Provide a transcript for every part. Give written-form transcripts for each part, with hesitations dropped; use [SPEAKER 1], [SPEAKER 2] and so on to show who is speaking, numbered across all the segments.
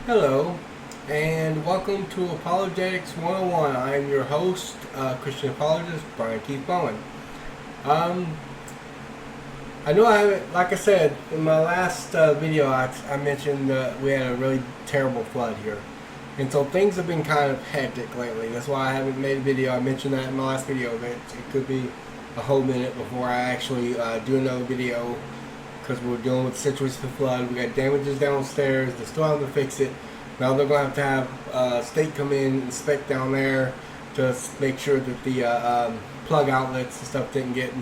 [SPEAKER 1] Hello, and welcome to Apologetics 101. I'm your host, Christian apologist, Brian Keith Bowen. I know I haven't, like I said, in my last video, I mentioned we had a really terrible flood here. And so things have been kind of hectic lately. That's why I haven't made a video. I mentioned that in my last video, that it could be a whole minute before I actually do another video, because we're dealing with the situation with the flood. We got damages downstairs. They're still having to fix it. Now they're going to have state come in, inspect down there to make sure that the plug outlets and stuff didn't get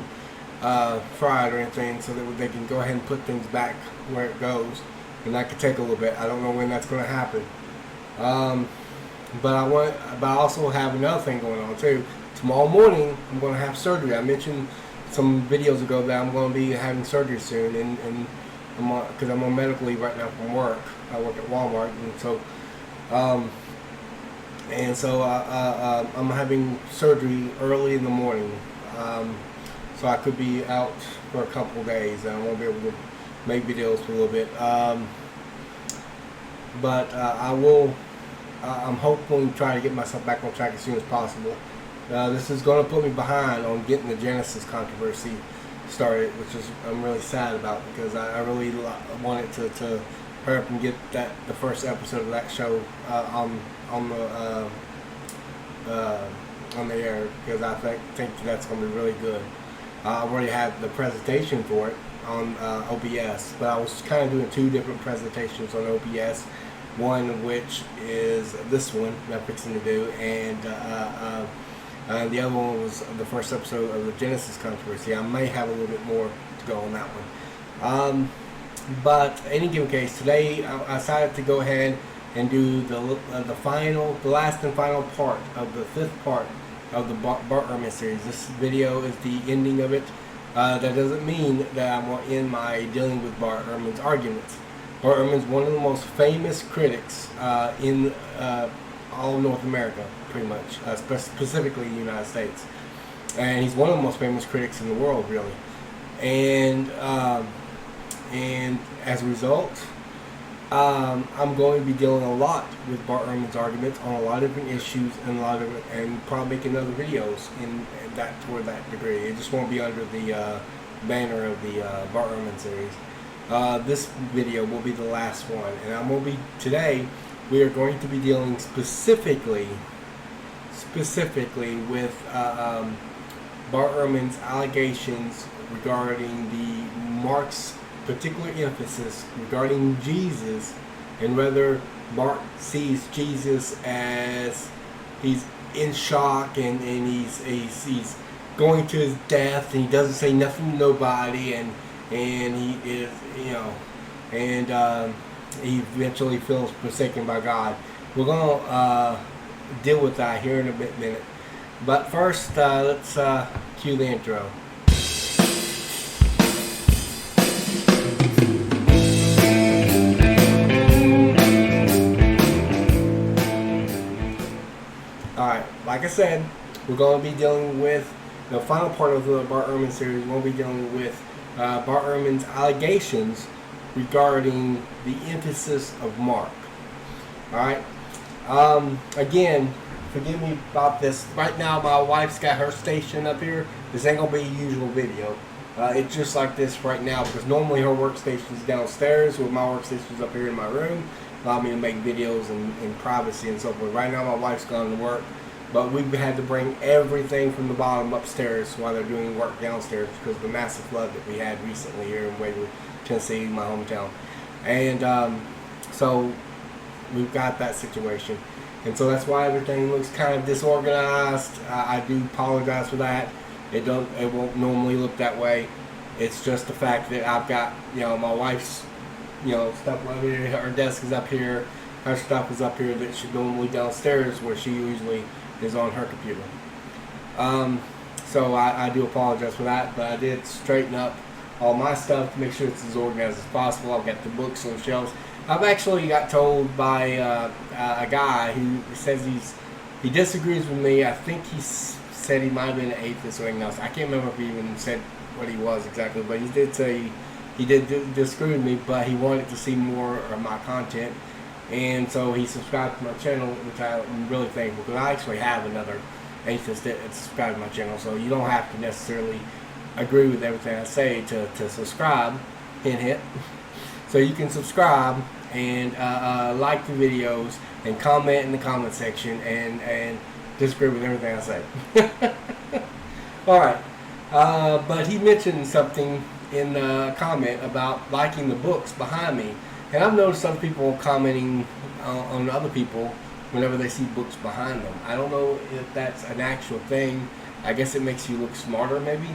[SPEAKER 1] fried or anything, so that they can go ahead and put things back where it goes. And that could take a little bit. I don't know when that's going to happen. But I also have another thing going on too. Tomorrow morning I'm going to have surgery. I mentioned some videos ago that I'm going to be having surgery soon, and because I'm on medical leave right now from work. I work at Walmart, and so I'm having surgery early in the morning. So I could be out for a couple of days. I won't be able to make videos for a little bit. But I will. I'm hoping to try to get myself back on track as soon as possible. This is going to put me behind on getting the Genesis controversy started, which is I'm really sad about, because I really wanted to hurry up and get the first episode of that show on the air, because I think that's going to be really good. I already had the presentation for it on OBS, but I was kind of doing two different presentations on OBS. One of which is this one that I'm fixing to do, and the other one was the first episode of the Genesis controversy. I may have a little bit more to go on that one. But in any given case, today I decided to go ahead and do the last and final part of the fifth part of the Bart Ehrman Series. This video is the ending of it. That doesn't mean that I'm going to end my dealing with Bart Ehrman's arguments. Bart Ehrman's one of the most famous critics in all of North America, pretty much, specifically the United States. And he's one of the most famous critics in the world, really. And as a result, I'm going to be dealing a lot with Bart Ehrman's arguments on a lot of different issues, and probably making other videos toward that degree. It just won't be under the banner of the Bart Ehrman Series. This video will be the last one, and today we are going to be dealing specifically with Bart Ehrman's allegations regarding Mark's particular emphasis regarding Jesus, and whether Bart sees Jesus as he's in shock and he's going to his death, and he doesn't say nothing to nobody, and he is, and he eventually feels forsaken by God. We're going to deal with that here in a minute. But first, let's cue the intro. Alright, like I said, we're going to be dealing with the final part of the Bart Ehrman series. We're going to be dealing with Bart Ehrman's allegations regarding the emphasis of Mark. Alright? Again, forgive me about this. Right now, my wife's got her station up here. This ain't going to be a usual video. It's just like this right now, because normally her workstation's downstairs, with my workstation's up here in my room. Allow me to make videos in privacy and so forth. Right now, my wife's gone to work. But we've had to bring everything from the bottom upstairs while they're doing work downstairs, because of the massive flood that we had recently here in Waverly, Tennessee, my hometown. And so we've got that situation. And so that's why everything looks kind of disorganized. I do apologize for that. It won't normally look that way. It's just the fact that I've got, my wife's, stuff over here. Her desk is up here. Her stuff is up here that should normally downstairs, where she usually is on her computer. So I do apologize for that, but I did straighten up all my stuff to make sure it's as organized as possible. I've got the books on the shelves. I've actually got told by a guy who says he disagrees with me. I think he said he might have been an atheist or anything else. I can't remember if he even said what he was exactly, but he did say he did disagree with me, but he wanted to see more of my content. And so he subscribed to my channel, which I'm really thankful, because I actually have another atheist that subscribed to my channel, so you don't have to necessarily agree with everything I say to subscribe. Hint, hint. So you can subscribe and like the videos and comment in the comment section and disagree with everything I say. Alright, but he mentioned something in the comment about liking the books behind me. And I've noticed some people commenting on other people whenever they see books behind them. I don't know if that's an actual thing. I guess it makes you look smarter, maybe.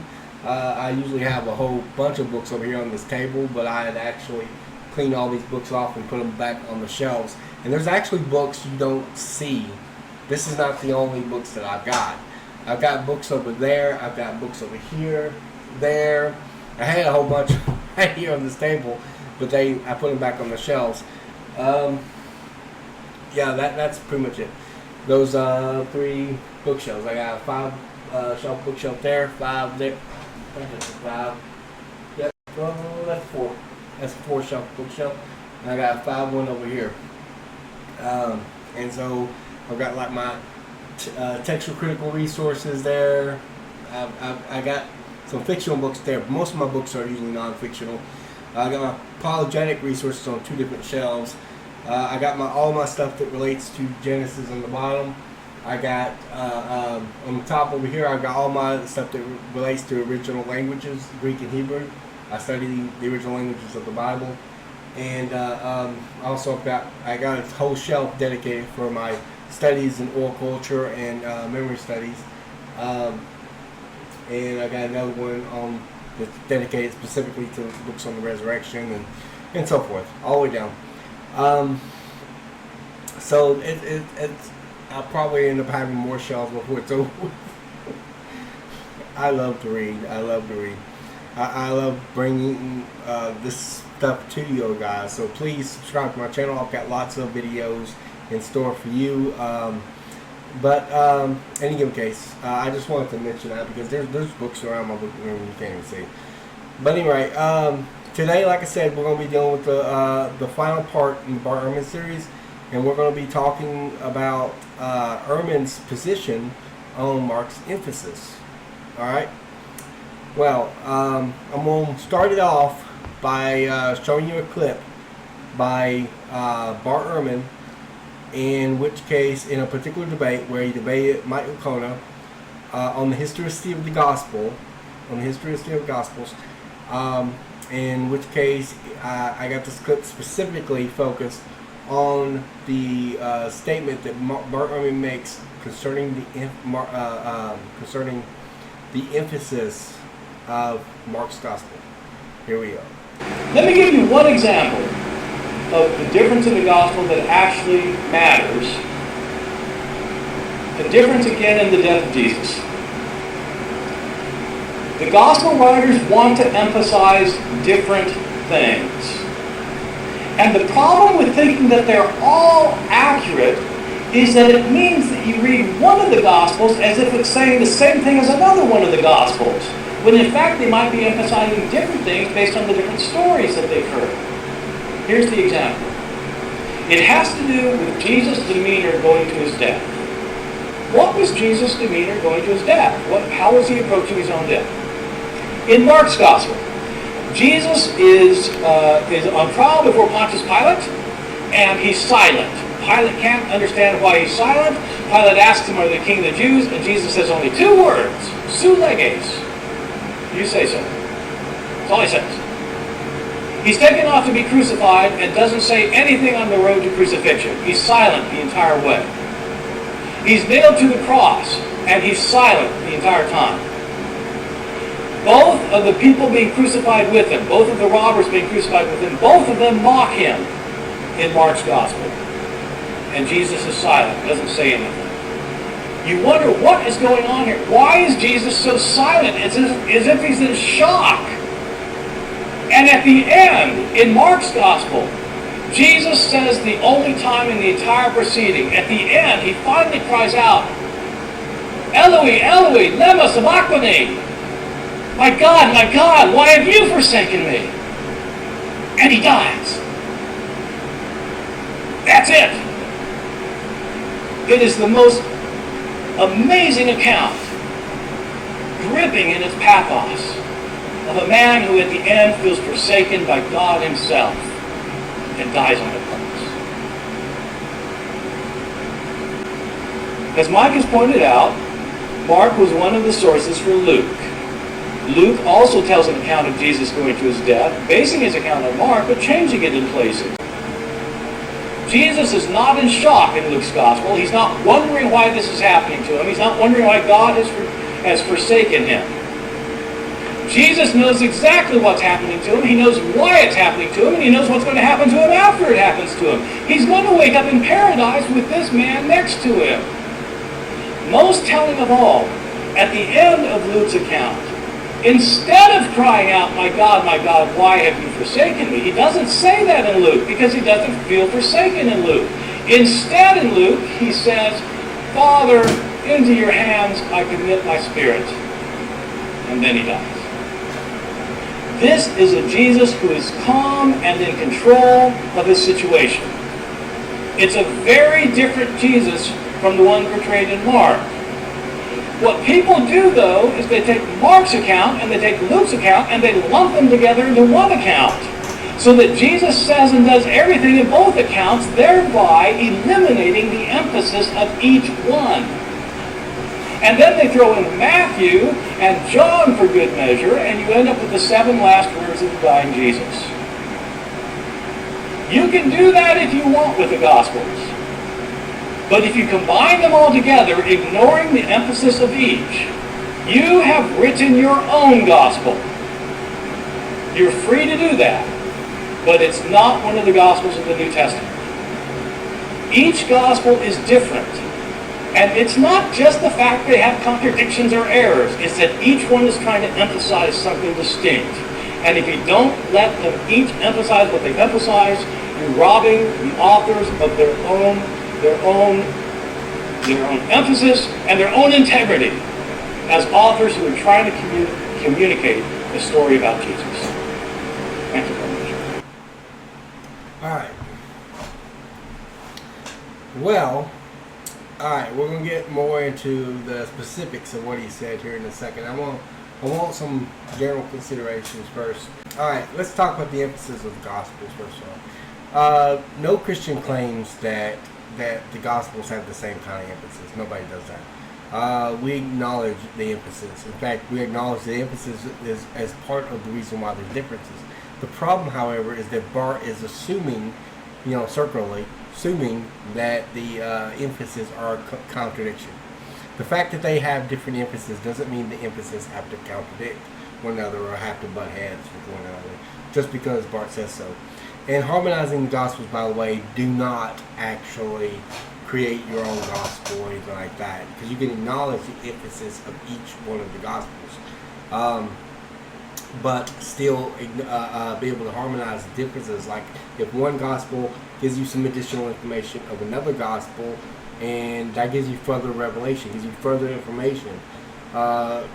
[SPEAKER 1] I usually have a whole bunch of books over here on this table, but I had actually cleaned all these books off and put them back on the shelves. And there's actually books you don't see. This is not the only books that I've got. I've got books over there. I've got books over here, there. I had a whole bunch right here on this table, but I put them back on the shelves. Yeah, that's pretty much it. Those 3 bookshelves. I got a 5 shelf bookshelf there, 5 there. That's 5. Yep. Well, that's 4. That's a 4 shelf bookshelf. And I got a 5 one over here. And so I've got like my textual critical resources there. I got some fictional books there. Most of my books are usually non-fictional. I got my apologetic resources on 2 different shelves. I got all my stuff that relates to Genesis on the bottom. I got on the top over here, I got all my stuff that relates to original languages, Greek and Hebrew. I study the original languages of the Bible. And also I got a whole shelf dedicated for my studies in oral culture and memory studies. And I got another one that's dedicated specifically to books on the resurrection and so forth, all the way down. So it's I'll probably end up having more shelves before it's over. I love to read. I love to read. I love bringing this stuff to you guys. So please subscribe to my channel. I've got lots of videos in store for you. But any given case, I just wanted to mention that because there's books around my book room you can't even see. But anyway, today, like I said, we're going to be dealing with the final part in the Bart Ehrman series, and we're going to be talking about Ehrman's position on Mark's emphasis. All right. Well, I'm going to start it off by showing you a clip by Bart Ehrman, in which case, in a particular debate where he debated Mike Licona on the historicity of the gospel, in which case I got this clip specifically focused on the statement that Bart Ehrman makes concerning the emphasis of Mark's gospel. Here we go.
[SPEAKER 2] Let me give you one example of the difference in the gospel that actually matters. The difference again in the death of Jesus. The gospel writers want to emphasize different things. And the problem with thinking that they're all accurate is that it means that you read one of the gospels as if it's saying the same thing as another one of the gospels, when in fact they might be emphasizing different things based on the different stories that they've heard. Here's the example. It has to do with Jesus' demeanor going to his death. What was Jesus' demeanor going to his death? How was he approaching his own death? In Mark's gospel, Jesus is on trial before Pontius Pilate, and he's silent. Pilate can't understand why he's silent. Pilate asks him, "Are you the king of the Jews?" And Jesus says only 2 words, "Su leges." You say so. That's all he says. He's taken off to be crucified and doesn't say anything on the road to crucifixion. He's silent the entire way. He's nailed to the cross, and he's silent the entire time. Both of the people being crucified with him, both of the robbers being crucified with him, both of them mock him in Mark's gospel. And Jesus is silent, doesn't say anything. You wonder what is going on here. Why is Jesus so silent, as if he's in shock? And at the end, in Mark's gospel, Jesus says the only time in the entire proceeding, at the end, he finally cries out, "Eloi, Eloi, lema sabachthani." My God, why have you forsaken me? And he dies. That's it. It is the most amazing account, gripping in its pathos, of a man who at the end feels forsaken by God himself and dies on the cross. As Mike has pointed out, Mark was one of the sources for Luke. Luke also tells an account of Jesus going to his death, basing his account on Mark, but changing it in places. Jesus is not in shock in Luke's gospel. He's not wondering why this is happening to him. He's not wondering why God has forsaken him. Jesus knows exactly what's happening to him. He knows why it's happening to him, and he knows what's going to happen to him after it happens to him. He's going to wake up in paradise with this man next to him. Most telling of all, at the end of Luke's account, instead of crying out, my God, why have you forsaken me?" He doesn't say that in Luke because he doesn't feel forsaken in Luke. Instead in Luke, he says, "Father, into your hands I commit my spirit." And then he dies. This is a Jesus who is calm and in control of his situation. It's a very different Jesus from the one portrayed in Mark. What people do, though, is they take Mark's account and they take Luke's account and they lump them together into one account, so that Jesus says and does everything in both accounts, thereby eliminating the emphasis of each one. And then they throw in Matthew and John for good measure, and you end up with the 7 last words of the dying Jesus. You can do that if you want with the Gospels. But if you combine them all together, ignoring the emphasis of each, you have written your own gospel. You're free to do that, but it's not one of the Gospels of the New Testament. Each gospel is different. And it's not just the fact they have contradictions or errors. It's that each one is trying to emphasize something distinct. And if you don't let them each emphasize what they emphasize, you're robbing the authors of their own emphasis and their own integrity as authors who are trying to communicate the story about Jesus. Thank you very much.
[SPEAKER 1] All right. Well, all right, we're going to get more into the specifics of what he said here in a second. I want some general considerations first. All right, let's talk about the emphasis of the Gospels first of all. No Christian claims that the Gospels have the same kind of emphasis. Nobody does that. We acknowledge the emphasis. In fact, we acknowledge the emphasis is as part of the reason why there's differences. The problem, however, is that Bart is assuming, circularly, assuming that the emphasis are contradiction. The fact that they have different emphasis doesn't mean the emphasis have to contradict one another or have to butt heads with one another, just because Bart says so. And harmonizing the Gospels, by the way, do not actually create your own gospel or anything like that, because you can acknowledge the emphasis of each one of the Gospels, but still be able to harmonize the differences. Like if one Gospel gives you some additional information of another Gospel, and that gives you further revelation, gives you further information,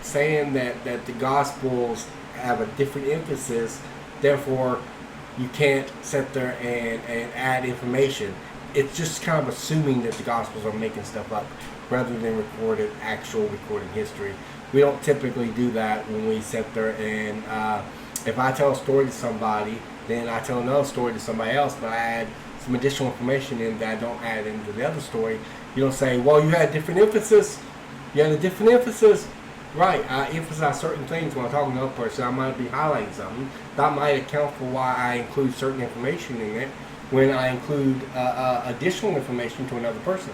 [SPEAKER 1] saying that the Gospels have a different emphasis, therefore you can't sit there and add information. It's just kind of assuming that the Gospels are making stuff up rather than actual recorded history. We don't typically do that when we sit there and if I tell a story to somebody, then I tell another story to somebody else, but I add some additional information in that I don't add into the other story. You don't say, well, you had different emphasis. You had a different emphasis. Right, I emphasize certain things when I'm talking to another person. I might be highlighting something. That might account for why I include certain information in it when I include additional information to another person.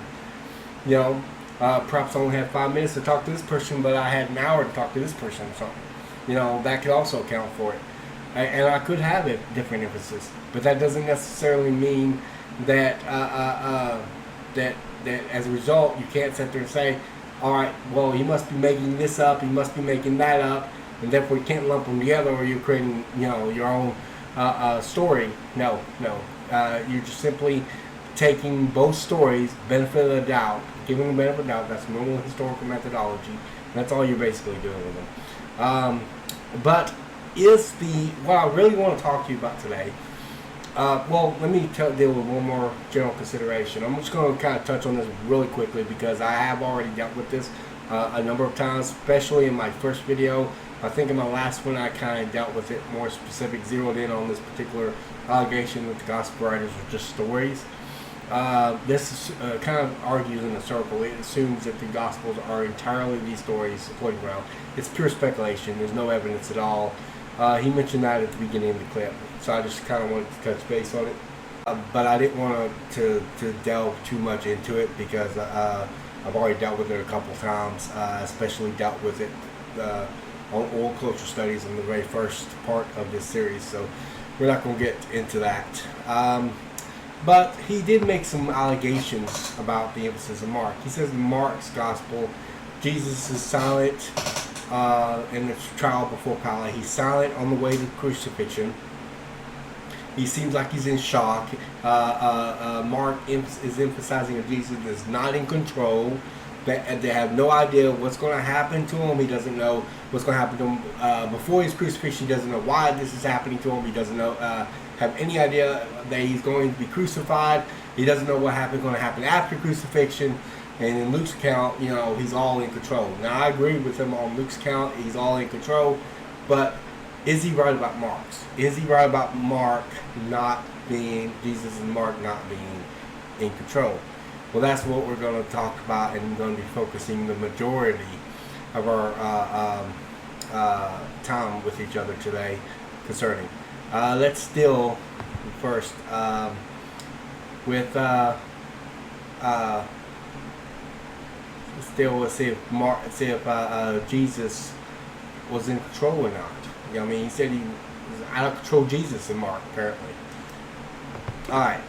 [SPEAKER 1] Perhaps I only had 5 minutes to talk to this person, but I had an hour to talk to this person or something. That could also account for it. And I could have a different emphasis, but that doesn't necessarily mean that that as a result you can't sit there and say, all right, well, you must be making this up, you must be making that up, and therefore you can't lump them together, or you're creating, your own story. No. You're just simply taking both stories, benefit of the doubt, giving them benefit of the doubt. That's normal historical methodology. That's all you're basically doing with them. But what I really want to talk to you about today Well, let me deal with one more general consideration. I'm just going to kind of touch on this really quickly because I have already dealt with this a number of times, especially in my first video. I think in my last one I kind of dealt with it more specific, zeroed in on this particular allegation that the gospel writers are just stories. This kind of argues in a circle. It assumes that the Gospels are entirely these stories floating around. It's pure speculation. There's no evidence at all. He mentioned that at the beginning of the clip, so I just kind of wanted to touch base on it. But I didn't want to delve too much into it because I've already dealt with it a couple times, especially dealt with it on oral culture studies in the very first part of this series, so we're not going to get into that. But he did make some allegations about the emphasis of Mark. He says in Mark's gospel, Jesus is silent in the trial before Pilate. He's silent on the way to crucifixion. He seems like he's in shock. Mark is emphasizing that Jesus is not in control. That they have no idea what's going to happen to him. He doesn't know what's going to happen to him before his crucifixion. He doesn't know why this is happening to him. He doesn't know have any idea that he's going to be crucified. He doesn't know what going to happen after crucifixion. And in Luke's account, he's all in control. Now, I agree with him on Luke's account. He's all in control. But is he right about Mark's? Is he right about Mark not being, Jesus and Mark not being in control? Well, that's what we're going to talk about, and we're going to be focusing the majority of our time with each other today concerning. Let's deal first with see if Jesus was in control or not. He said he was out of control. Jesus and Mark, apparently. All right,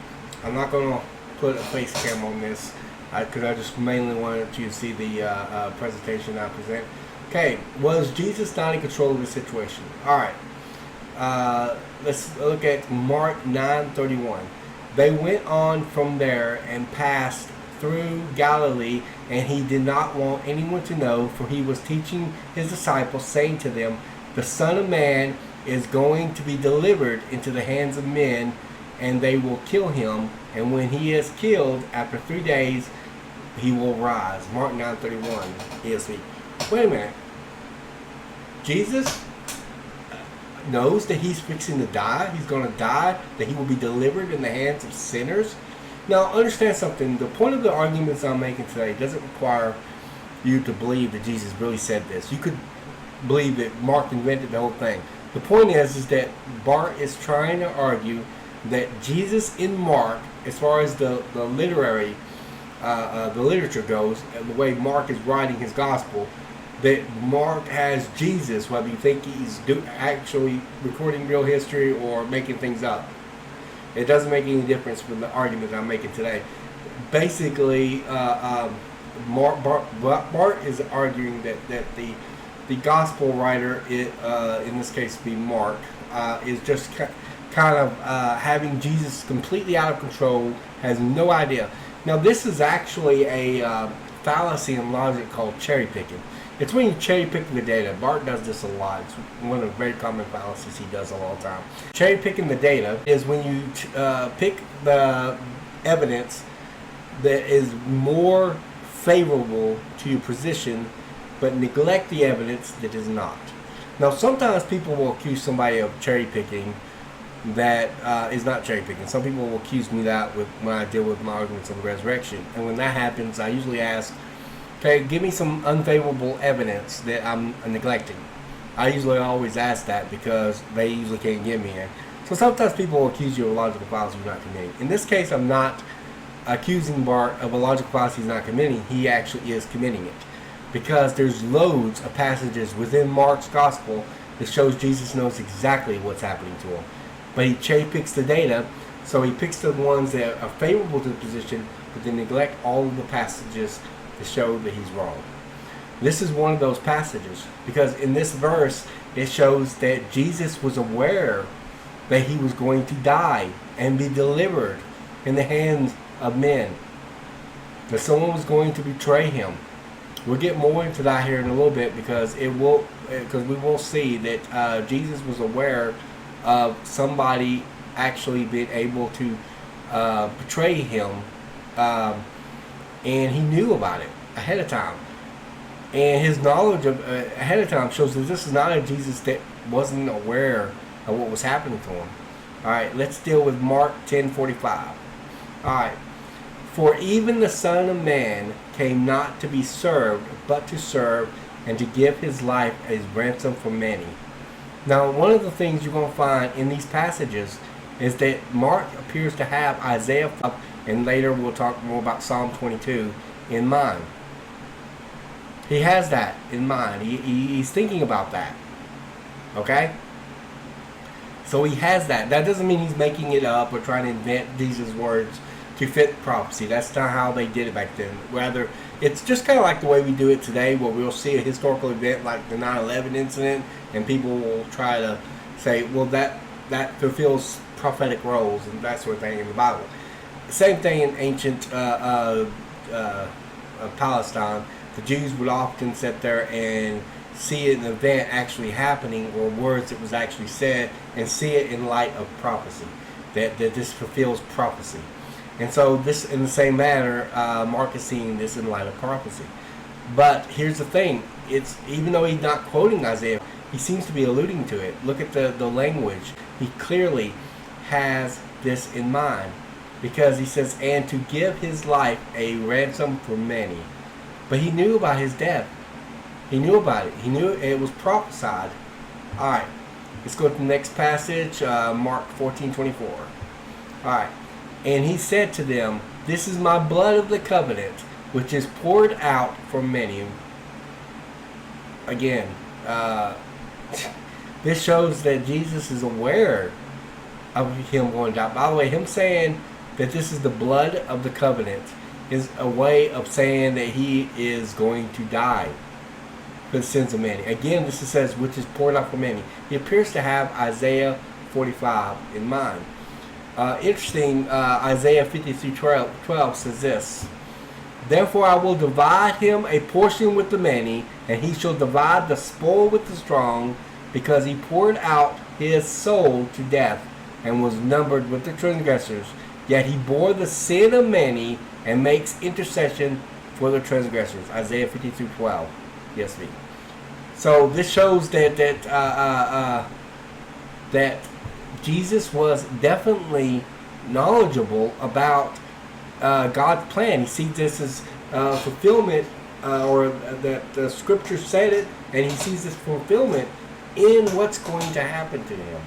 [SPEAKER 1] I'm not going to put a face cam on this because I just mainly wanted you to see the presentation I present. Okay, was Jesus not in control of the situation? All right, let's look at Mark 9:31. They went on from there and passed through Galilee, and he did not want anyone to know, for he was teaching his disciples, saying to them, the Son of Man is going to be delivered into the hands of men, and they will kill him, and when he is killed, after 3 days, he will rise. Mark 9:31 ESV. Wait a minute. Jesus knows that he's fixing to die. He's going to die, that he will be delivered in the hands of sinners. Now, understand something. The point of the arguments I'm making today doesn't require you to believe that Jesus really said this. You could believe that Mark invented the whole thing. The point is that Bart is trying to argue that Jesus in Mark, as far as the literary, the literature goes, and the way Mark is writing his gospel, that Mark has Jesus, whether you think he's actually recording real history or making things up. It doesn't make any difference from the argument that I'm making today. Basically, Bart is arguing that the gospel writer, in this case be Mark, is just kind of having Jesus completely out of control, has no idea. Now, this is actually a fallacy in logic called cherry picking. It's when you cherry pick the data. Bart does this a lot. It's one of the very common fallacies he does all the time. Cherry picking the data is when you pick the evidence that is more favorable to your position, but neglect the evidence that is not. Now, sometimes people will accuse somebody of cherry picking that is not cherry picking. Some people will accuse me that when I deal with my arguments on the resurrection. And when that happens, I usually ask, okay, give me some unfavorable evidence that I'm neglecting. I usually always ask that because they usually can't give me it. So sometimes people will accuse you of a logical fallacy you're not committing. In this case, I'm not accusing Bart of a logical fallacy he's not committing. He actually is committing it. Because there's loads of passages within Mark's gospel that shows Jesus knows exactly what's happening to him. But he cherry picks the data, so he picks the ones that are favorable to the position, but then neglect all of the passages to show that he's wrong. This is one of those passages, because in this verse, it shows that Jesus was aware that he was going to die and be delivered in the hands of men. That someone was going to betray him. We'll get more into that here in a little bit because we will see that Jesus was aware of somebody actually been able to betray him, and he knew about it ahead of time. And his knowledge of ahead of time shows that this is not a Jesus that wasn't aware of what was happening to him. All right, let's deal with Mark 10:45. All right, for even the Son of Man came not to be served, but to serve, and to give his life as ransom for many. Now, one of the things you're going to find in these passages is that Mark appears to have Isaiah 5, and later we'll talk more about Psalm 22 in mind. He has that in mind. He's thinking about that. Okay? So he has that. That doesn't mean he's making it up or trying to invent Jesus' words to fit prophecy. That's not how they did it back then. Rather, it's just kind of like the way we do it today, where we'll see a historical event like the 9/11 incident, and people will try to say, well, that fulfills prophetic roles and that sort of thing in the Bible. Same thing in ancient Palestine. The Jews would often sit there and see an event actually happening, or words that was actually said, and see it in light of prophecy, that this fulfills prophecy. And so this, in the same manner, Mark is seeing this in light of prophecy. But here's the thing, it's even though he's not quoting Isaiah, he seems to be alluding to it. Look at the language. He clearly has this in mind, because he says, and to give his life a ransom for many. But he knew about his death. He knew about it. He knew it was prophesied. Alright, let's go to the next passage, Mark 14:24. Alright, and he said to them, this is my blood of the covenant, which is poured out for many. Again, this shows that Jesus is aware of him going to die. By the way, him saying that this is the blood of the covenant is a way of saying that he is going to die for the sins of many. Again, this says, which is poured out for many. He appears to have Isaiah 45 in mind. Interesting, Isaiah 53:12 says this, therefore I will divide him a portion with the many, and he shall divide the spoil with the strong, because he poured out his soul to death, and was numbered with the transgressors. Yet he bore the sin of many, and makes intercession for the transgressors. Isaiah 53:12. Yes, me. So this shows that that Jesus was definitely knowledgeable about God's plan. He sees this as fulfillment, or that the Scripture said it, and he sees this fulfillment in what's going to happen to him.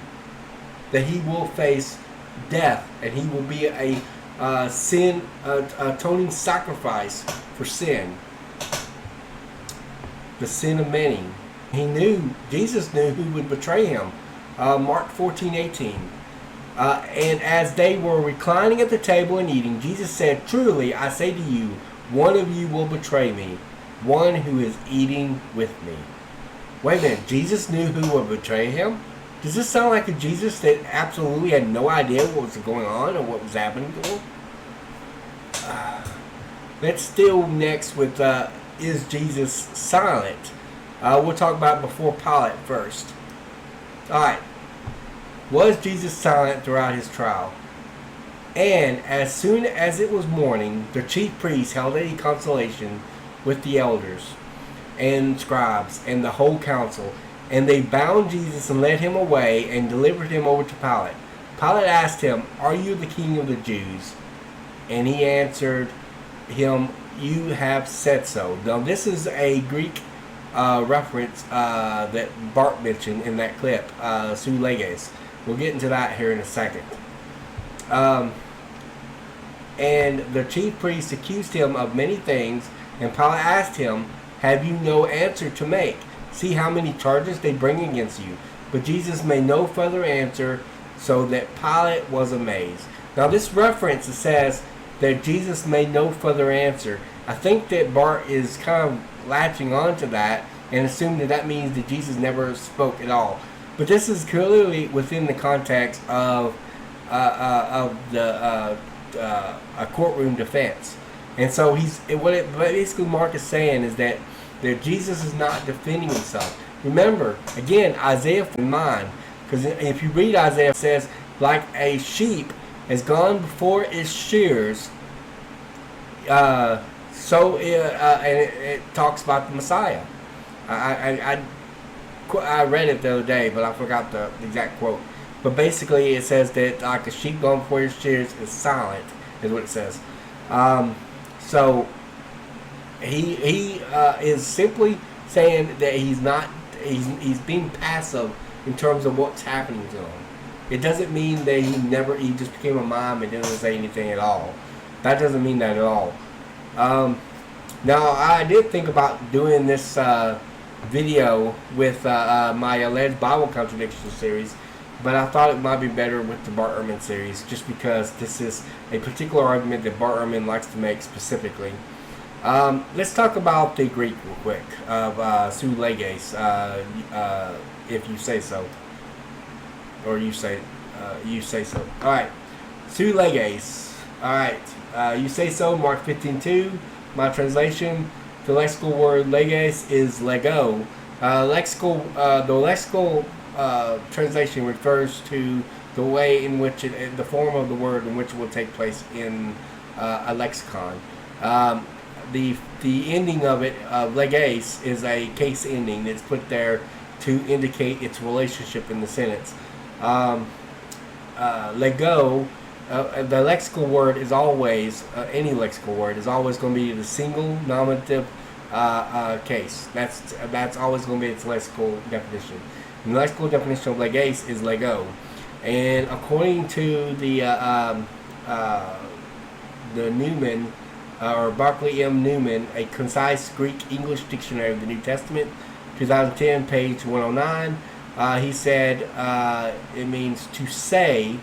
[SPEAKER 1] That he will face death, and he will be a sin atoning sacrifice for sin, the sin of many. Jesus knew who would betray him. Mark 14:18. And as they were reclining at the table and eating, Jesus said, truly I say to you, one of you will betray me, one who is eating with me. Wait a minute, Jesus knew who would betray him? Does this sound like a Jesus that absolutely had no idea what was going on or what was happening to him? Let's deal next with, is Jesus silent? We'll talk about before Pilate first. Alright. Was Jesus silent throughout his trial? And as soon as it was morning, the chief priests held a consultation with the elders and scribes and the whole council, and they bound Jesus and led him away and delivered him over to Pilate. Pilate asked him, are you the king of the Jews? And he answered him, you have said so. Now this is a Greek reference that Bart mentioned in that clip, Su leges. We'll get into that here in a second. And the chief priests accused him of many things, and Pilate asked him, have you no answer to make? See how many charges they bring against you. But Jesus made no further answer, so that Pilate was amazed. Now this reference says that Jesus made no further answer. I think that Bart is kind of latching on to that and assuming that that means that Jesus never spoke at all. But this is clearly within the context of a courtroom defense. And so basically Mark is saying is that Jesus is not defending himself. Remember, again, Isaiah in mind, because if you read Isaiah, it says like a sheep has gone before its shears, and it talks about the Messiah. I read it the other day, but I forgot the exact quote. But basically, it says that like a sheep going before its shears is silent, is what it says. So he is simply saying that he's being passive in terms of what's happening to him. It doesn't mean that he just became a mime and didn't say anything at all. That doesn't mean that at all. Now I did think about doing this video with my alleged Bible contradiction series, but I thought it might be better with the Bart Ehrman series, just because this is a particular argument that Bart Ehrman likes to make specifically. Let's talk about the Greek real quick of su leges, if you say so, or you say so. All right, su leges. All right, you say so. Mark 15:2. My translation. The lexical word leges is lego. The lexical translation refers to the way in which the form of the word in which it will take place in a lexicon. The ending of it, leges, is a case ending that's put there to indicate its relationship in the sentence. Lego, the lexical word is always, any lexical word is always going to be the single nominative case. That's always going to be its lexical definition. And the lexical definition of leges is lego. And according to the Newman, or Barclay M. Newman, a concise Greek-English dictionary of the New Testament, 2010, page 109, he said it means to say,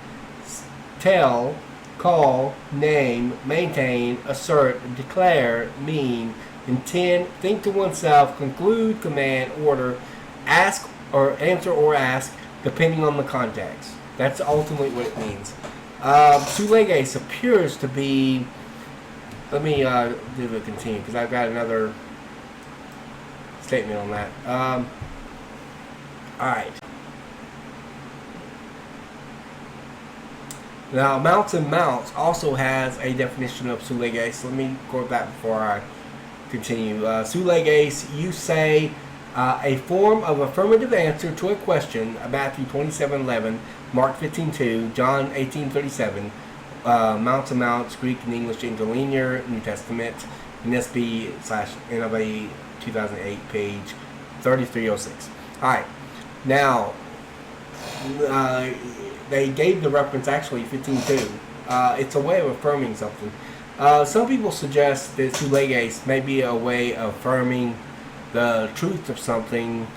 [SPEAKER 1] tell, call, name, maintain, assert, declare, mean, intend, think to oneself, conclude, command, order, ask or answer or ask, depending on the context. That's ultimately what it means. Su leges appears to be. Let me do the continue, because I've got another statement on that. All right. Now, Mounts and Mounts also has a definition of su leges. Let me quote that before I continue. Su leges, you say, a form of affirmative answer to a question. Matthew 27:11, Mark 15:2, John 18:37. Mounts and Mounts, Greek and English interlinear, New Testament, NSB/NIV 2008, page 3306. Alright, now, they gave the reference actually 15:2. It's a way of affirming something. Some people suggest that su leges may be a way of affirming the truth of something,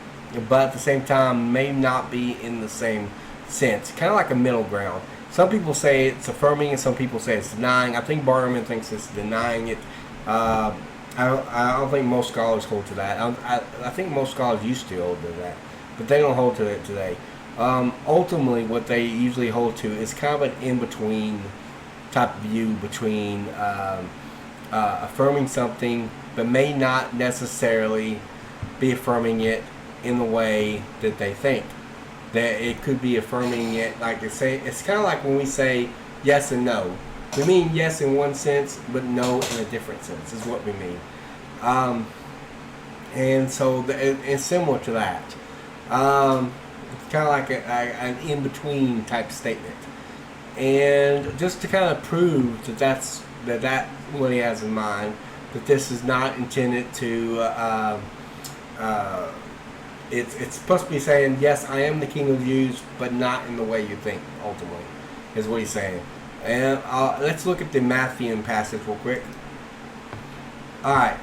[SPEAKER 1] but at the same time may not be in the same sense. Kind of like a middle ground. Some people say it's affirming and some people say it's denying. I think Bart Ehrman thinks it's denying it. I don't think most scholars hold to that. I think most scholars used to hold to that, but they don't hold to it today. Ultimately, what they usually hold to is kind of an in-between type of view between affirming something, but may not necessarily be affirming it in the way that they think. That it could be affirming it, like they say, it's kind of like when we say yes and no. We mean yes in one sense, but no in a different sense, is what we mean. And so it's similar to that. It's kind of like an in-between type statement. And just to kind of prove that that's what he has in mind, that this is not intended to it's supposed to be saying, yes, I am the King of the Jews, but not in the way you think, ultimately, is what he's saying. And let's look at the Matthean passage real quick. Alright,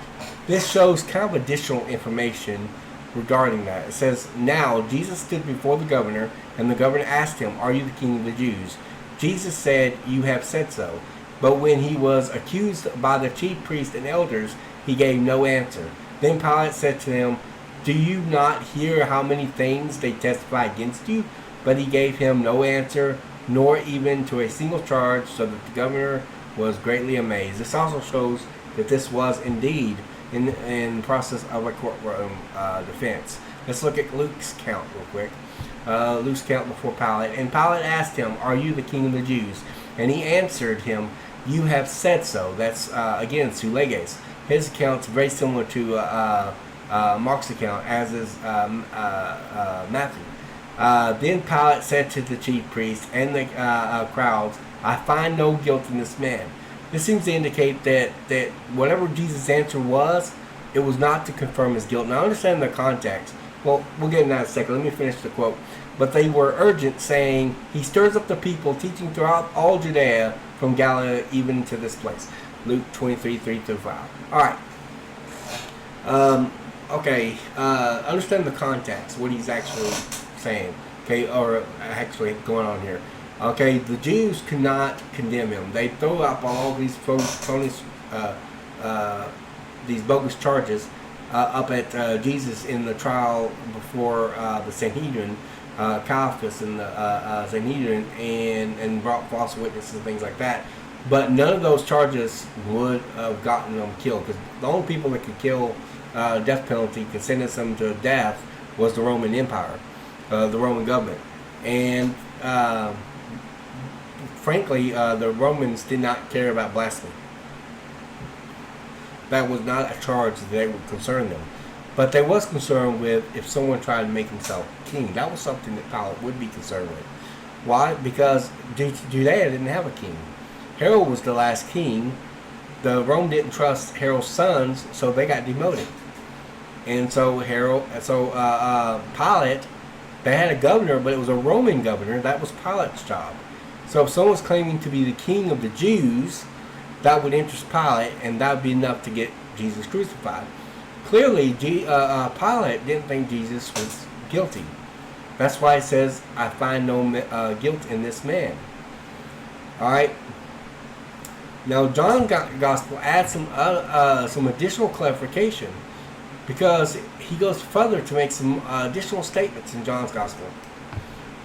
[SPEAKER 1] this shows kind of additional information regarding that. It says, now Jesus stood before the governor, and the governor asked him, are you the King of the Jews? Jesus said, you have said so. But when he was accused by the chief priests and elders, he gave no answer. Then Pilate said to him, do you not hear how many things they testify against you? But he gave him no answer, nor even to a single charge, so that the governor was greatly amazed. This also shows that this was indeed in process of a courtroom defense. Let's look at Luke's count real quick. loose account before Pilate. And Pilate asked him, "Are you the king of the Jews?" And he answered him, "You have said so." That's, again, su leges. His account's very similar to Mark's account, as is Matthew. Then Pilate said to the chief priests and the crowds, "I find no guilt in this man." This seems to indicate that whatever Jesus' answer was, it was not to confirm his guilt. Now, I understand the context. Well, we'll get into that in a second. Let me finish the quote. "But they were urgent, saying, 'He stirs up the people, teaching throughout all Judea, from Galilee even to this place.'" Luke 23, 3-5. All right. Okay. Understand the context, what he's actually saying. Okay, or actually going on here. Okay, the Jews could not condemn him. They throw up all these these bogus charges up at Jesus in the trial before the Sanhedrin, Caiaphas and the Sanhedrin, and brought false witnesses and things like that. But none of those charges would have gotten them killed, because the only people that could kill death penalty, could sentence them to death, was the Roman Empire, the Roman government. And frankly, the Romans did not care about blasphemy. That was not a charge that would concern them. But they was concerned with if someone tried to make himself king. That was something that Pilate would be concerned with. Why? Because Judea didn't have a king. Herod was the last king. The Rome didn't trust Herod's sons, so they got demoted. And so Pilate, they had a governor, but it was a Roman governor. That was Pilate's job. So if someone's claiming to be the king of the Jews, that would interest Pilate, and that would be enough to get Jesus crucified. Clearly, Pilate didn't think Jesus was guilty. That's why it says, "I find no guilt in this man." All right. Now, John's Gospel adds some additional clarification, because he goes further to make some additional statements in John's Gospel.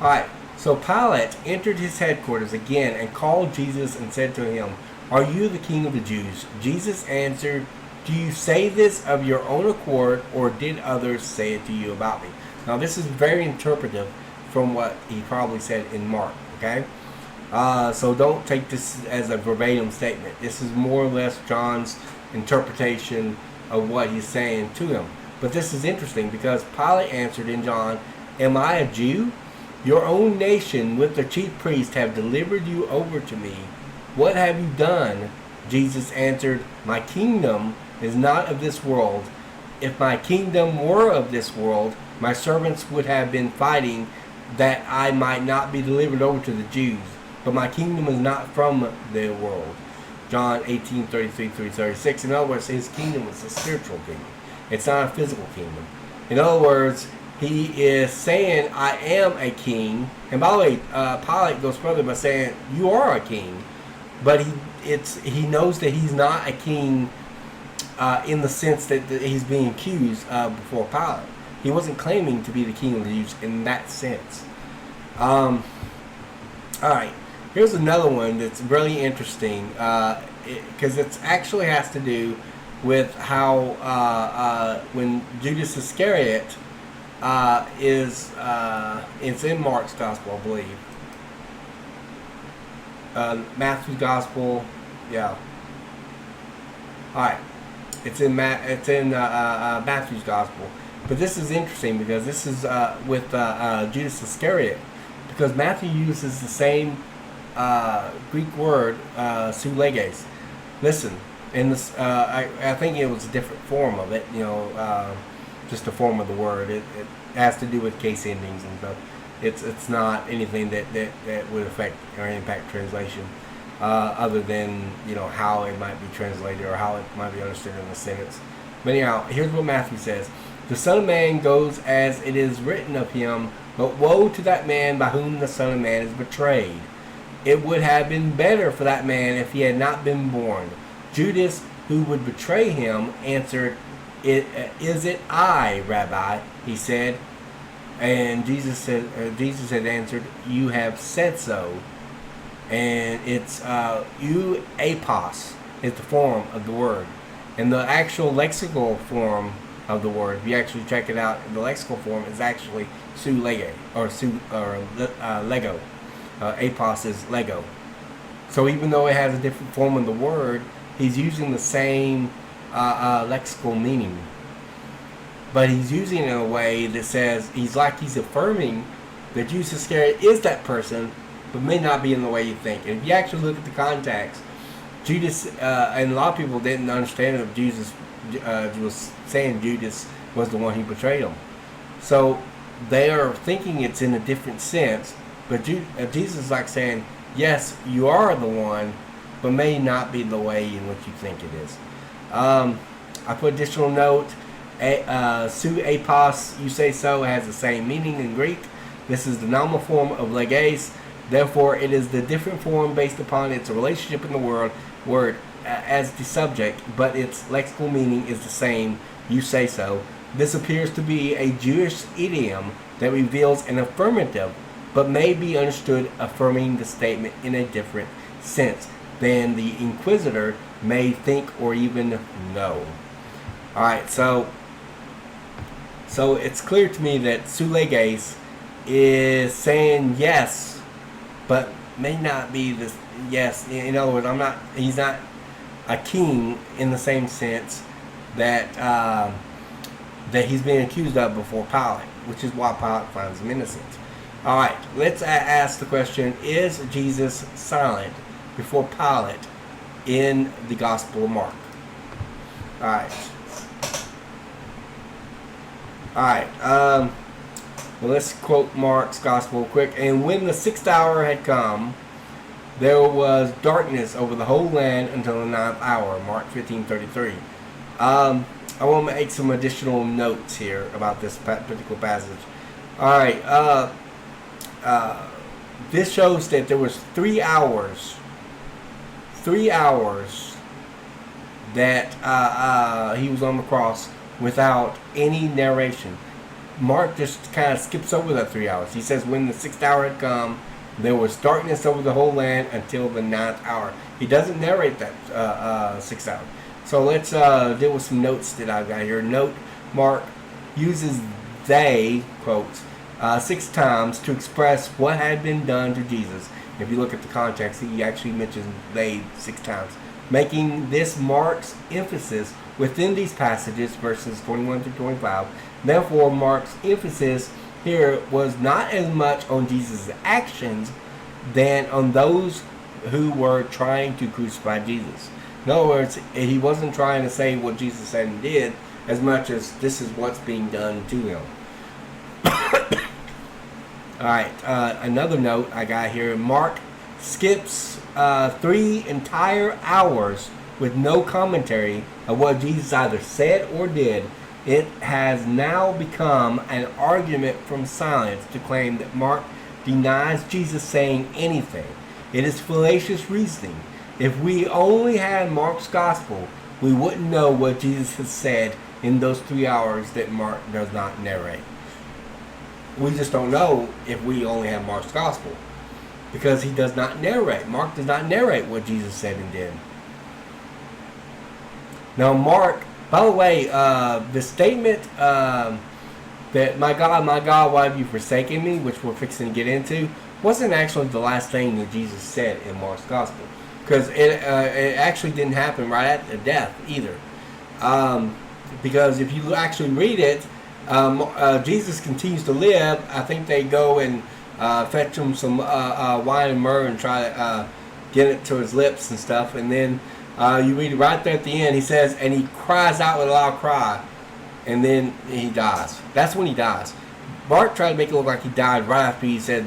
[SPEAKER 1] All right. So Pilate entered his headquarters again and called Jesus and said to him, "Are you the king of the Jews?" Jesus answered, "Do you say this of your own accord, or did others say it to you about me?" Now, this is very interpretive from what he probably said in Mark, okay? So don't take this as a verbatim statement. This is more or less John's interpretation of what he's saying to him. But this is interesting, because Pilate answered in John, "Am I a Jew? Your own nation with the chief priests have delivered you over to me. What have you done?" Jesus answered, "My kingdom is not of this world. If my kingdom were of this world, my servants would have been fighting that I might not be delivered over to the Jews. But my kingdom is not from the world." John 18:33-36. In other words, his kingdom is a spiritual kingdom. It's not a physical kingdom. In other words, he is saying, "I am a king." And by the way, Pilate goes further by saying, "You are a king." But he knows that he's not a king in the sense that he's being accused before Pilate. He wasn't claiming to be the king of the Jews in that sense. All right. Here's another one that's really interesting, because it actually has to do with how when Judas Iscariot it's in Mark's Gospel, I believe. Matthew's Gospel, yeah. All right, it's in Matthew's Gospel, but this is interesting because this is with Judas Iscariot, because Matthew uses the same Greek word, su leges. Listen, in this, I think it was a different form of it. Just the form of the word. It has to do with case endings and stuff. It's not anything that would affect or impact translation, other than how it might be translated or how it might be understood in the sentence. But anyhow, here's what Matthew says: "The Son of Man goes as it is written of him, but woe to that man by whom the Son of Man is betrayed. It would have been better for that man if he had not been born." Judas, who would betray him, answered, "Is it I, Rabbi?" he said. And Jesus had answered, "You have said so." And it's apos is the form of the word, and the actual lexical form of the word. If you actually check it out in the lexical form, it's actually su lege, or lego. Apos is Lego. So even though it has a different form of the word, he's using the same lexical meaning. But he's using it in a way that says he's affirming that Judas Iscariot is that person, but may not be in the way you think. And if you actually look at the context, Judas, and a lot of people didn't understand that Jesus was saying Judas was the one who betrayed him. So they are thinking it's in a different sense. But Jesus is like saying, yes, you are the one, but may not be the way in which you think it is. I put additional note, su apos, you say so, has the same meaning in Greek. This is the nominal form of leges. Therefore, it is the different form based upon its relationship in the word as the subject, but its lexical meaning is the same, you say so. This appears to be a Jewish idiom that reveals an affirmative, but may be understood affirming the statement in a different sense than the inquisitor may think or even know. Alright, so it's clear to me that su leges is saying yes, but may not be this yes. In other words, he's not a king in the same sense that that he's been accused of before Pilate, which is why Pilate finds him innocent. Alright, let's ask the question, is Jesus silent before Pilate in the Gospel of Mark? Alright. Well, let's quote Mark's Gospel quick. And when the 6th hour had come, there was darkness over the whole land until the 9th hour. Mark 15:33. I want to make some additional notes here about this particular passage. Alright, this shows that there was 3 hours that he was on the cross without any narration. Mark just kind of skips over that 3 hours. He says when the 6th hour had come, there was darkness over the whole land until the 9th hour. He doesn't narrate that 6th hour. So let's deal with some notes that I've got here. Note, Mark uses they, quotes, 6 times to express what had been done to Jesus. If you look at the context, he actually mentions they 6 times, making this Mark's emphasis within these passages, verses 21 to 25. Therefore, Mark's emphasis here was not as much on Jesus' actions than on those who were trying to crucify Jesus. In other words, he wasn't trying to say what Jesus said and did as much as this is what's being done to him. Alright, another note I got here. Mark skips 3 entire hours with no commentary of what Jesus either said or did. It has now become an argument from silence to claim that Mark denies Jesus saying anything. It is fallacious reasoning. If we only had Mark's gospel, we wouldn't know what Jesus has said in those 3 hours that Mark does not narrate. We just don't know if we only have Mark's gospel, because he does not narrate. Mark does not narrate what Jesus said and did. Now, Mark, by the way, the statement that my God, why have you forsaken me, which we're fixing to get into, wasn't actually the last thing that Jesus said in Mark's gospel, because it actually didn't happen right at the death either. Because if you actually read it, Jesus continues to live. I think they go and fetch him some wine and myrrh and try to get it to his lips and stuff, and then you read it right there at the end. He says, and he cries out with a loud cry, and then he dies. That's when he dies. Bart tried to make it look like he died right after he said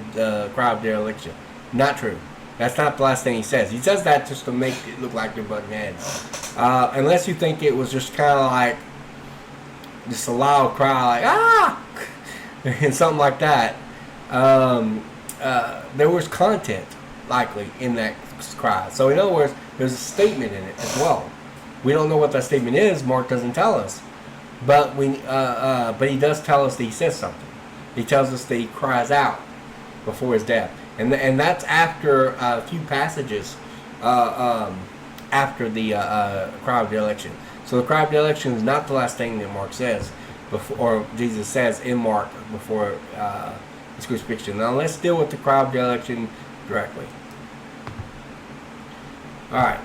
[SPEAKER 1] cry of dereliction. Not true. That's not the last thing he says. He says that just to make it look like they're butting heads. Unless you think it was just kind of like just a loud cry, like ah, and something like that. There was content likely in that cry. So in other words, there's a statement in it as well. We don't know what that statement is. Mark doesn't tell us, but but he does tell us that he says something. He tells us that he cries out before his death, and that's after a few passages after the cry of the election. So the cry of the election is not the last thing that Mark says, or Jesus says in Mark before his crucifixion. Now let's deal with the cry of the election directly. All right.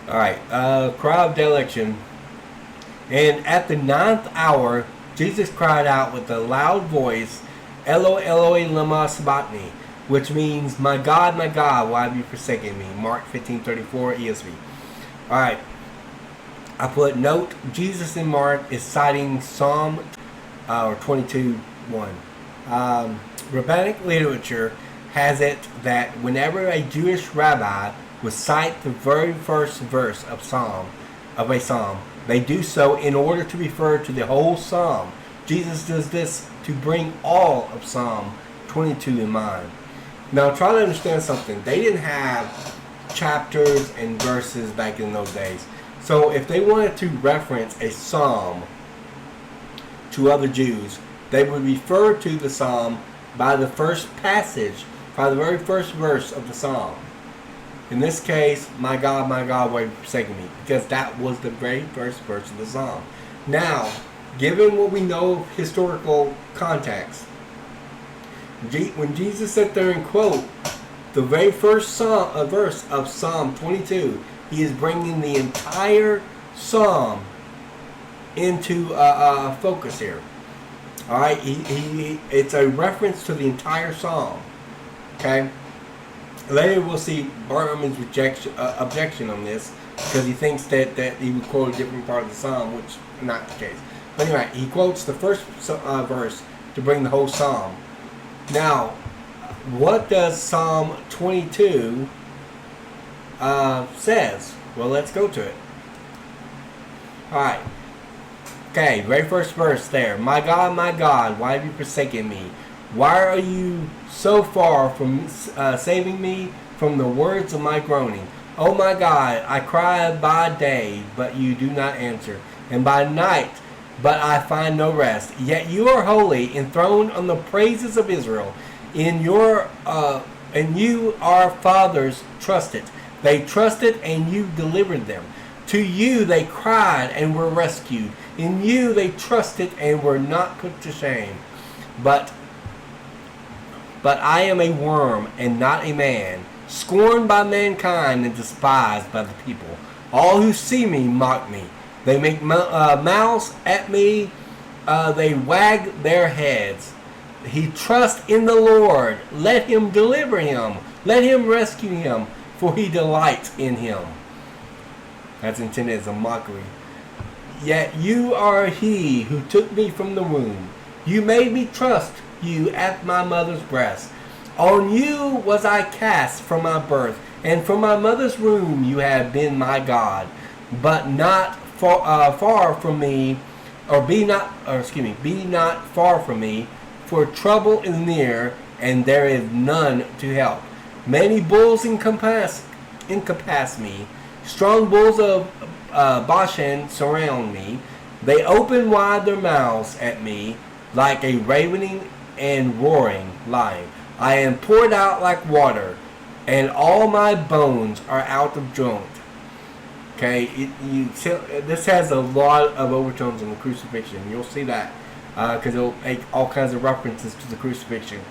[SPEAKER 1] All right. Cry of the election. And at the 9th hour, Jesus cried out with a loud voice, Eloi, Eloi, lama sabachthani, which means, my God, why have you forsaken me? Mark 15:34 ESV. All right. I put note, Jesus in Mark is citing Psalm 22:1. Rabbinic literature has it that whenever a Jewish rabbi would cite the very first verse of a psalm, they do so in order to refer to the whole psalm. Jesus does this to bring all of Psalm 22 in mind. Now try to understand something. They didn't have chapters and verses back in those days. So if they wanted to reference a psalm to other Jews, they would refer to the psalm by the first passage, by the very first verse of the psalm. In this case, my God, why have you forsaken me? Because that was the very first verse of the psalm. Now, given what we know of historical context, when Jesus sat there and quote the very first verse of Psalm 22, he is bringing the entire psalm into focus here. All right, it's a reference to the entire psalm. Okay. Later we'll see Bart Ehrman's objection on this, because he thinks that he would quote a different part of the psalm, which is not the case. But anyway, he quotes the first verse to bring the whole psalm. Now, what does Psalm 22 says? Well, let's go to it. Alright. Okay, very first verse there. My God, why have you forsaken me? Why are you so far from saving me from the words of my groaning? Oh my God, I cry by day, but you do not answer, and by night, but I find no rest. Yet you are holy, enthroned on the praises of Israel. In you our fathers trusted. They trusted, and you delivered them. To you they cried and were rescued. In you they trusted and were not put to shame. But I am a worm and not a man, scorned by mankind and despised by the people. All who see me mock me. They make mouths at me. They wag their heads. He trusts in the Lord. Let him deliver him. Let him rescue him, for he delights in him. That's intended as a mockery. Yet you are he who took me from the womb. You made me trust you at my mother's breast. On you was I cast from my birth, and from my mother's womb you have been my God. But not far from me, be not far from me, for trouble is near, and there is none to help. Many bulls encompass me. Strong bulls of Bashan surround me. They open wide their mouths at me, like a ravening and roaring lion. I am poured out like water, and all my bones are out of joint. Okay, this has a lot of overtones in the crucifixion. You'll see that because it'll make all kinds of references to the crucifixion.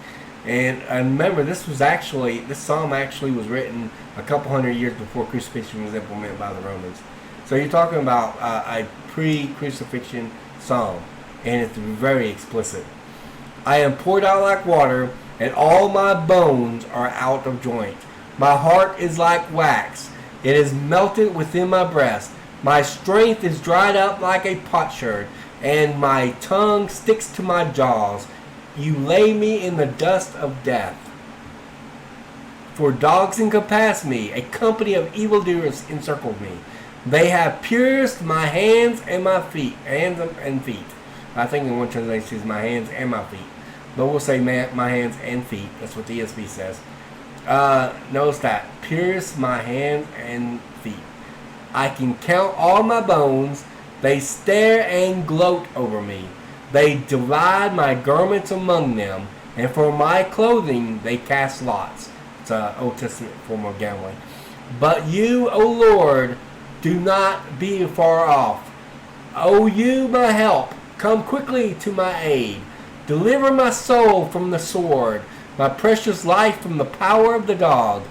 [SPEAKER 1] And remember, this psalm actually was written a couple hundred years before crucifixion was implemented by the Romans. So you're talking about a pre-crucifixion psalm, and it's very explicit. I am poured out like water, and all my bones are out of joint. My heart is like wax. It is melted within my breast. My strength is dried up like a potsherd, and my tongue sticks to my jaws. You lay me in the dust of death. For dogs encompass me, a company of evildoers encircled me. They have pierced my hands and my feet, hands and feet. I think in one translation it says my hands and my feet, but we'll say my hands and feet. That's what the ESV says. Notice that, pierce my hands and feet. I can count all my bones. They stare and gloat over me. They divide my garments among them, and for my clothing they cast lots. It's an Old Testament form of gambling. But you, O Lord, do not be far off. O you, my help, come quickly to my aid. Deliver my soul from the sword, my precious life from the power of the dog.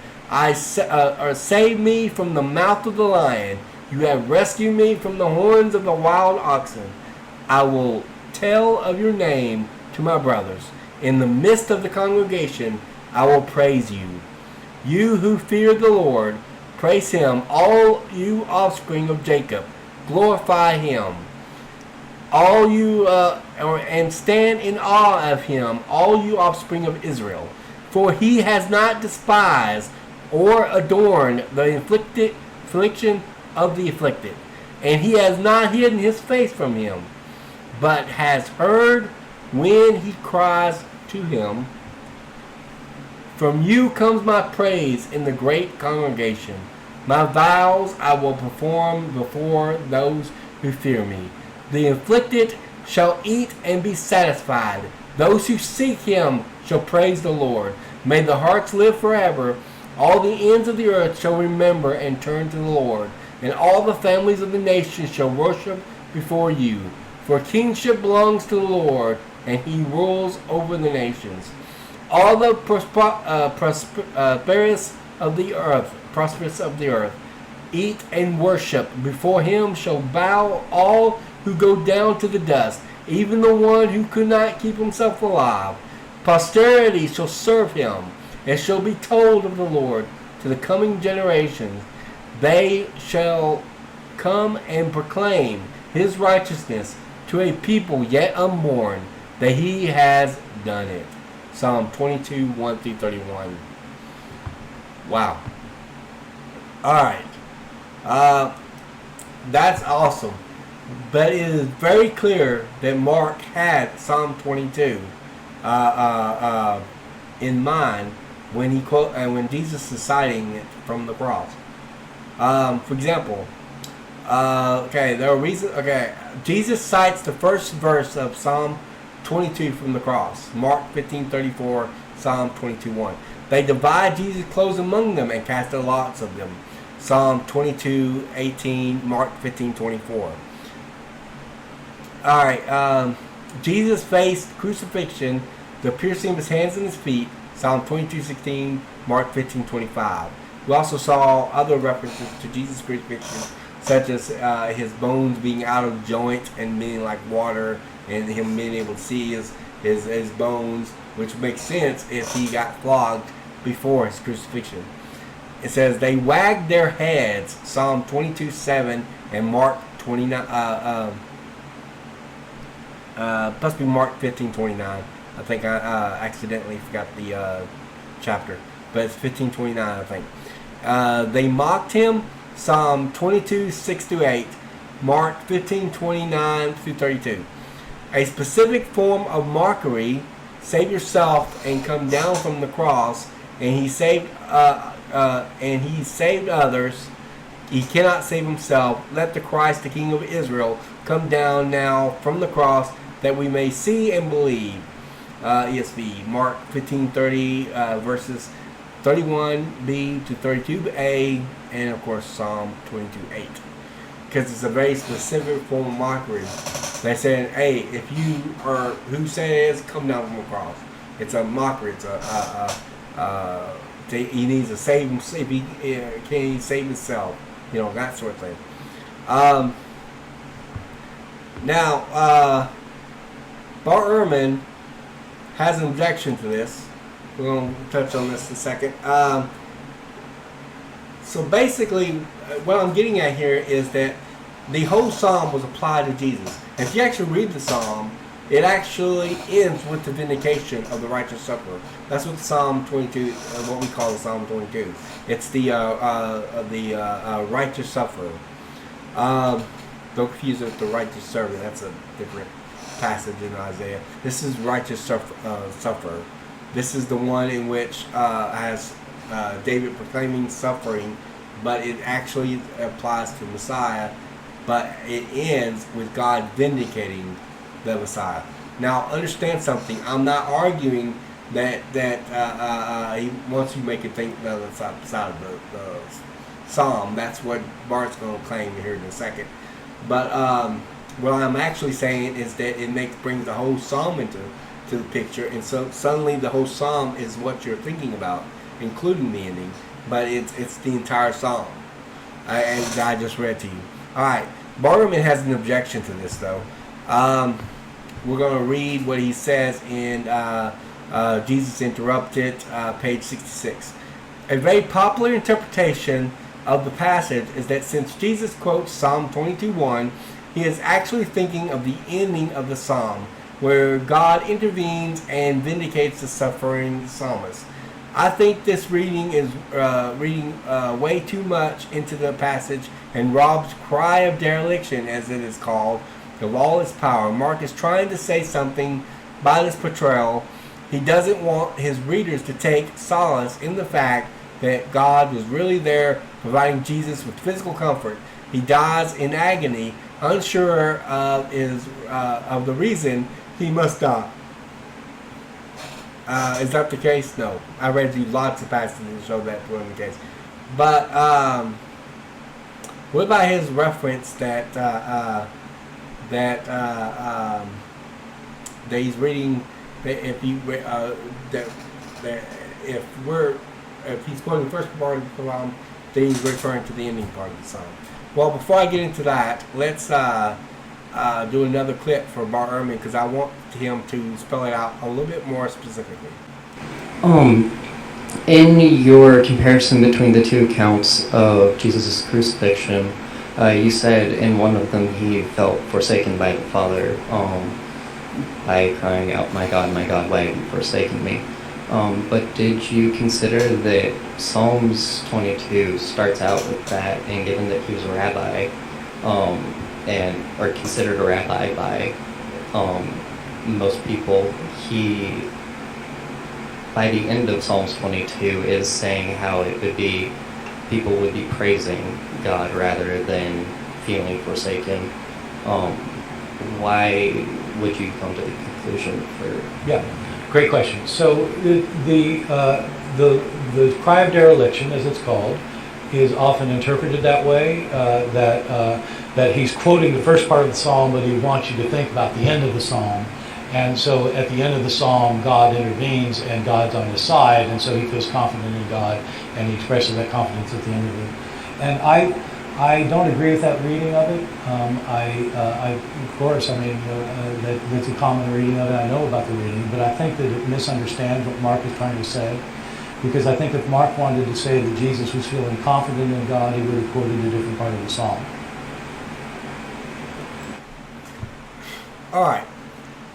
[SPEAKER 1] Save me from the mouth of the lion. You have rescued me from the horns of the wild oxen. I will tell of your name to my brothers. In the midst of the congregation, I will praise you. You who fear the Lord, praise him. All you offspring of Jacob, glorify him. All you and stand in awe of him, all you offspring of Israel. For he has not despised or adorned the affliction of the afflicted, and he has not hidden his face from him, but has heard when he cries to him. From you comes my praise in the great congregation. My vows I will perform before those who fear me. The afflicted shall eat and be satisfied. Those who seek him shall praise the Lord. May the hearts live forever. All the ends of the earth shall remember and turn to the Lord, and all the families of the nations shall worship before you. For kingship belongs to the Lord, and he rules over the nations. All the prosperous of the earth, eat and worship. Before him shall bow all who go down to the dust, even the one who could not keep himself alive. Posterity shall serve him, and shall be told of the Lord to the coming generations. They shall come and proclaim his righteousness to a people yet unborn, that he has done it. Psalm 22, 1 through 31. Wow. Alright. That's awesome. But it is very clear that Mark had Psalm 22 in mind when Jesus is citing it from the cross. For example, Jesus cites the first verse of Psalm 22 from the cross. Mark 15:34, Psalm 22:1. They divide Jesus' clothes among them and cast their lots of them. Psalm 22:18, Mark 15:24. Alright, Jesus faced crucifixion, the piercing of his hands and his feet. Psalm 22:16, Mark 15:25. We also saw other references to Jesus' crucifixion, such as his bones being out of joint and being like water, and him being able to see his bones, which makes sense if he got flogged before his crucifixion. It says they wagged their heads, Psalm 22:7 and Mark 29. Must be Mark 15:29. I think I accidentally forgot the chapter, but it's 15:29, I think. They mocked him, Psalm 22:6-8, Mark 15:29 through 32. A specific form of mockery: save yourself and come down from the cross, and he saved others. He cannot save himself. Let the Christ, the King of Israel, come down now from the cross, that we may see and believe. ESV, Mark 15:30, verses 31b to 32a, and of course Psalm 22:8. Because it's a very specific form of mockery. They said, "Hey, if you are who say it is, come down from the cross." It's a mockery. It's he needs to save himself. Can he save himself? You know, that sort of thing. Now, Bart Ehrman has an objection to this. We're going to touch on this in a second. So basically, what I'm getting at here is that the whole psalm was applied to Jesus. If you actually read the psalm, it actually ends with the vindication of the righteous sufferer. That's what Psalm 22, what we call the Psalm 22. It's the righteous sufferer. Don't confuse it with the righteous servant. That's a different passage in Isaiah. This is righteous sufferer. This is the one in which has David proclaiming suffering, but it actually applies to Messiah, but it ends with God vindicating the Messiah. Now, understand something. I'm not arguing he wants you to make it think the other side of the psalm. That's what Bart's going to claim here in a second. But what I'm actually saying is that it brings the whole psalm into the picture, and so suddenly the whole psalm is what you're thinking about, including the ending. But it's the entire psalm, as I just read to you. All right, Bart Ehrman has an objection to this, though. We're going to read what he says in Jesus Interrupted, page 66. A very popular interpretation of the passage is that since Jesus quotes Psalm 22:1, he is actually thinking of the ending of the psalm, where God intervenes and vindicates the suffering psalmist. I think this reading is reading way too much into the passage and robs cry of dereliction, as it is called, of all its power. Mark is trying to say something by this portrayal. He doesn't want his readers to take solace in the fact that God was really there providing Jesus with physical comfort. He dies in agony, unsure of the reason he must die. Is that the case? No. I read you lots of passages to show that wasn't the case. But what about his reference that he's reading? If he's quoting the first part of the psalm, then he's referring to the ending part of the psalm. Well, before I get into that, let's do another clip for Bart Ehrman, because I want him to spell it out a little bit more specifically.
[SPEAKER 3] In your comparison between the two accounts of Jesus' crucifixion, you said in one of them he felt forsaken by the Father by crying out, my God, why have you forsaken me?" But did you consider that Psalms 22 starts out with that, and given that he was a rabbi, or considered a rabbi by most people, he, by the end of Psalms 22, is saying how it would be, people would be praising God rather than feeling forsaken. Why would you come to the conclusion for?
[SPEAKER 2] Yeah, great question. So the cry of dereliction, as it's called, is often interpreted that way, that he's quoting the first part of the psalm, but he wants you to think about the end of the psalm. And so at the end of the psalm, God intervenes and God's on his side, and so he feels confident in God, and he expresses that confidence at the end of it. And I don't agree with that reading of it. Of course, that's a common reading of it. I know about the reading, but I think that it misunderstands what Mark is trying to say. Because I think if Mark wanted to say that Jesus was feeling confident in God, he would have quoted a different part of the psalm.
[SPEAKER 1] All right.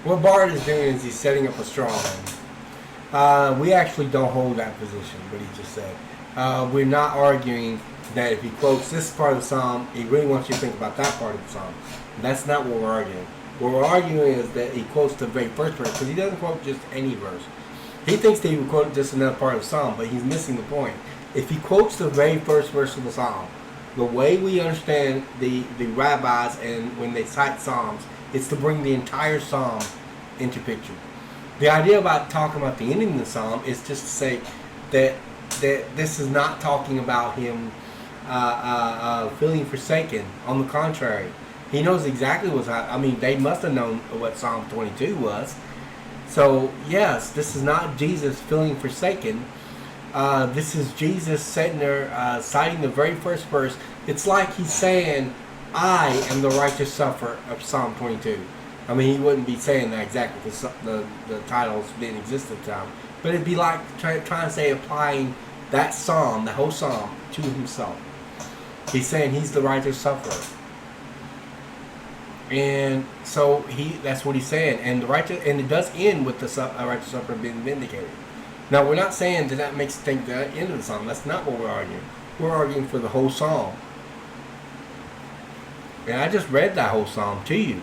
[SPEAKER 1] What Bart is doing is he's setting up a straw man. We actually don't hold that position, what he just said. We're not arguing that if he quotes this part of the psalm, he really wants you to think about that part of the psalm. That's not what we're arguing. What we're arguing is that he quotes the very first verse, because he doesn't quote just any verse. He thinks that he would quote just another part of the psalm, but he's missing the point. If he quotes the very first verse of the psalm, the way we understand the rabbis and when they cite psalms, it's to bring the entire psalm into picture. The idea about talking about the ending of the psalm is just to say that this is not talking about him feeling forsaken. On the contrary, he knows exactly what's happening. I mean, they must have known what Psalm 22 was. So, yes, this is not Jesus feeling forsaken. This is Jesus sitting there citing the very first verse. It's like he's saying, I am the righteous sufferer of Psalm 22. I mean, he wouldn't be saying that exactly because the titles didn't exist at the time. But it'd be like trying to say applying that psalm, the whole psalm, to himself. He's saying he's the righteous sufferer. And so that's what he's saying. And it does end with the righteous sufferer being vindicated. Now, we're not saying that makes you think the end of the psalm. That's not what we're arguing. We're arguing for the whole psalm. And I just read that whole psalm to you.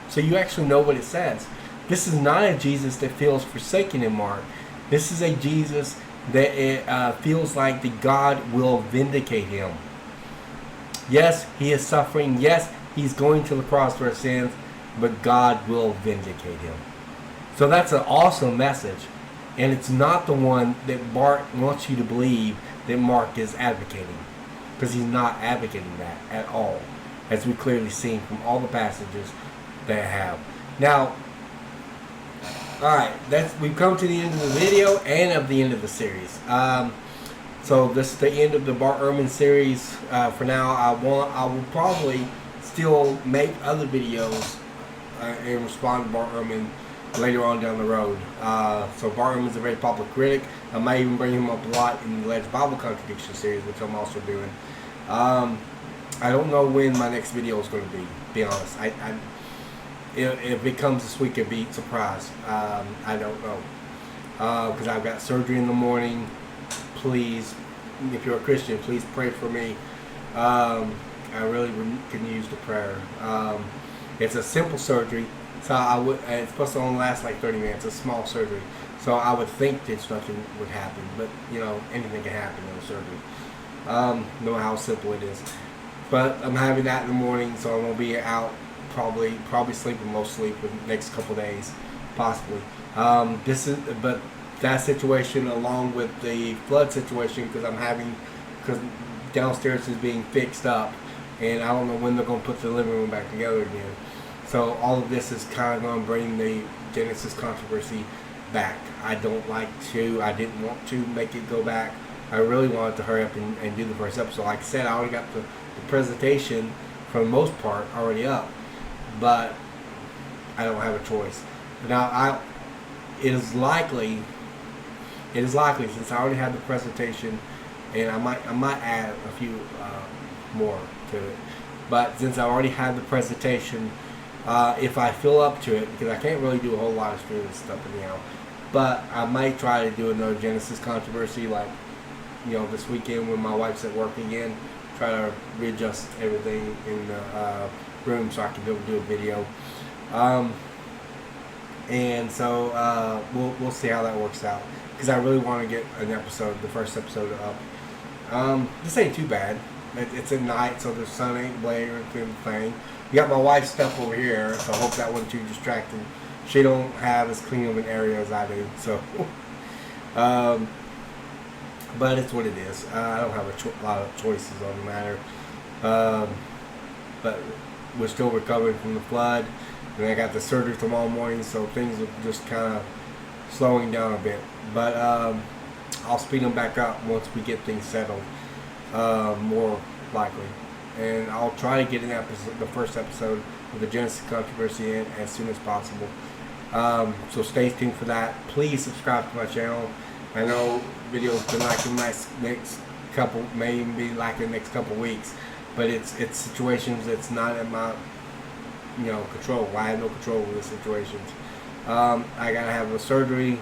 [SPEAKER 1] So you actually know what it says. This is not a Jesus that feels forsaken in Mark. This is a Jesus that feels like the God will vindicate him. Yes, he is suffering. Yes, he's going to the cross for his sins. But God will vindicate him. So that's an awesome message. And it's not the one that Bart wants you to believe that Mark is advocating. Because he's not advocating that at all. As we clearly seen from all the passages that I have. Now, alright, we've come to the end of the video and of the end of the series. So this is the end of the Bart Ehrman series. For now, I will probably still make other videos and respond to Bart Ehrman later on down the road. So Bart Ehrman is a very popular critic. I might even bring him up a lot in the Alleged Bible Contradiction series, which I'm also doing. I don't know when my next video is going to be honest. If it comes this week, it'd be a surprise. I don't know. Because I've got surgery in the morning. Please, if you're a Christian, please pray for me. I really can use the prayer. It's a simple surgery. So it's supposed to only last like 30 minutes. It's a small surgery. So I would think that nothing would happen. But, anything can happen in a surgery. Know how simple it is. But I'm having that in the morning, so I'm going to be out probably sleeping, most sleep for the next couple days, possibly. But that situation, along with the flood situation, because downstairs is being fixed up, and I don't know when they're going to put the living room back together again. So all of this is kind of going to bring the Genesis controversy back. I didn't want to make it go back. I really wanted to hurry up and do the first episode. Like I said, I already got the presentation for the most part already up, but I don't have a choice. Now it is likely since I already have the presentation, and I might add a few more to it. But since I already have the presentation, if I feel up to it, because I can't really do a whole lot of streaming stuff anyhow, but I might try to do another Genesis controversy, like this weekend when my wife's at work again. Try to readjust everything in the room so I can be able to do a video. And so we'll see how that works out, because I really want to get the first episode up. This ain't too bad. It's at night, so the sun ain't blaring through the thing. You got my wife's stuff over here, so I hope that wasn't too distracting. She don't have as clean of an area as I do, so. But it's what it is. I don't have a lot of choices on the matter. But we're still recovering from the flood. And I got the surgery tomorrow morning, so things are just kind of slowing down a bit. But I'll speed them back up once we get things settled, more likely. And I'll try to get the first episode of the Genesis controversy in as soon as possible. So stay tuned for that. Please subscribe to my channel. I know videos been like in the next couple, may even be like in the next couple weeks, but it's situations that's not in my control. I have no control over the situations. I gotta have a surgery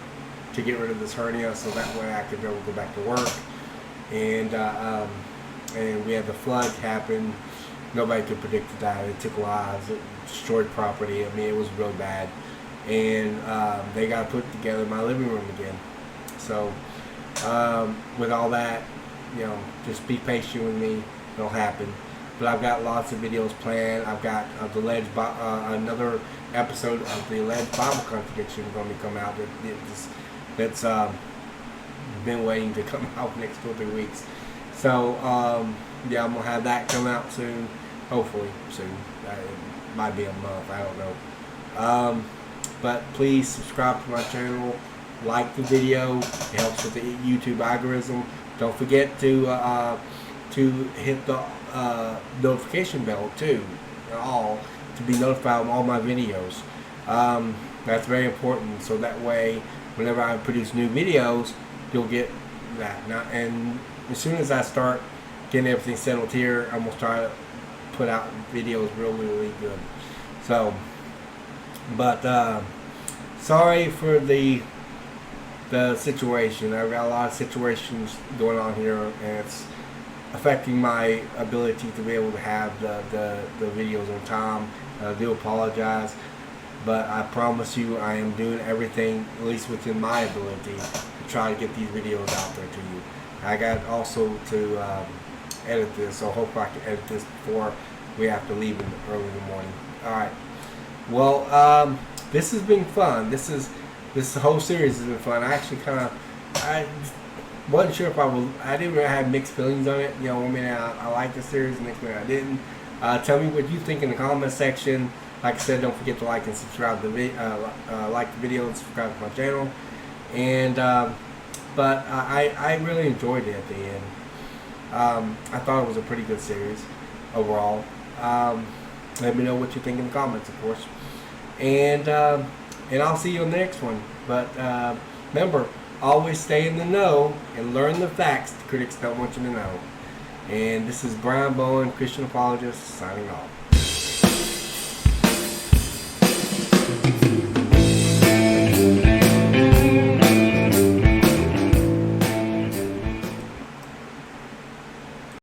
[SPEAKER 1] to get rid of this hernia, so that way I can be able to go back to work. And we had the flood happen. Nobody could predict that. It took lives. It destroyed property. I mean, it was really bad. And they got to put together my living room again. So with all that, just be patient with me. It'll happen. But I've got lots of videos planned. I've got another episode of the Alleged Bible Contradiction going to come out. That's been waiting to come out next 2 or 3 weeks. So I'm gonna have that come out soon. Hopefully soon. It might be a month. I don't know. But please subscribe to my channel. Like the video. It helps with the YouTube algorithm. Don't forget to hit the notification bell too, to be notified of all my videos. That's very important. So that way, whenever I produce new videos, you'll get that. Now, and as soon as I start getting everything settled here, I'm gonna try to put out videos really, really good. So, but sorry for the situation. I've got a lot of situations going on here, and it's affecting my ability to be able to have the videos on time. I do apologize, but I promise you I am doing everything, at least within my ability, to try to get these videos out there to you. I got also to edit this, so hopefully I can edit this before we have to leave early in the morning. Alright, well, this has been fun. This is this whole series has been fun. I actually I wasn't sure if I didn't really have mixed feelings on it. You know, one minute I liked the series, the next minute I didn't. Tell me what you think in the comment section. Like I said, don't forget to like and subscribe to like the video and subscribe to my channel. And but I really enjoyed it at the end. I thought it was a pretty good series overall. Let me know what you think in the comments, of course. And I'll see you on the next one. But remember, always stay in the know and learn the facts the critics don't want you to know. And this is Brian Bowen, Christian Apologist, signing off.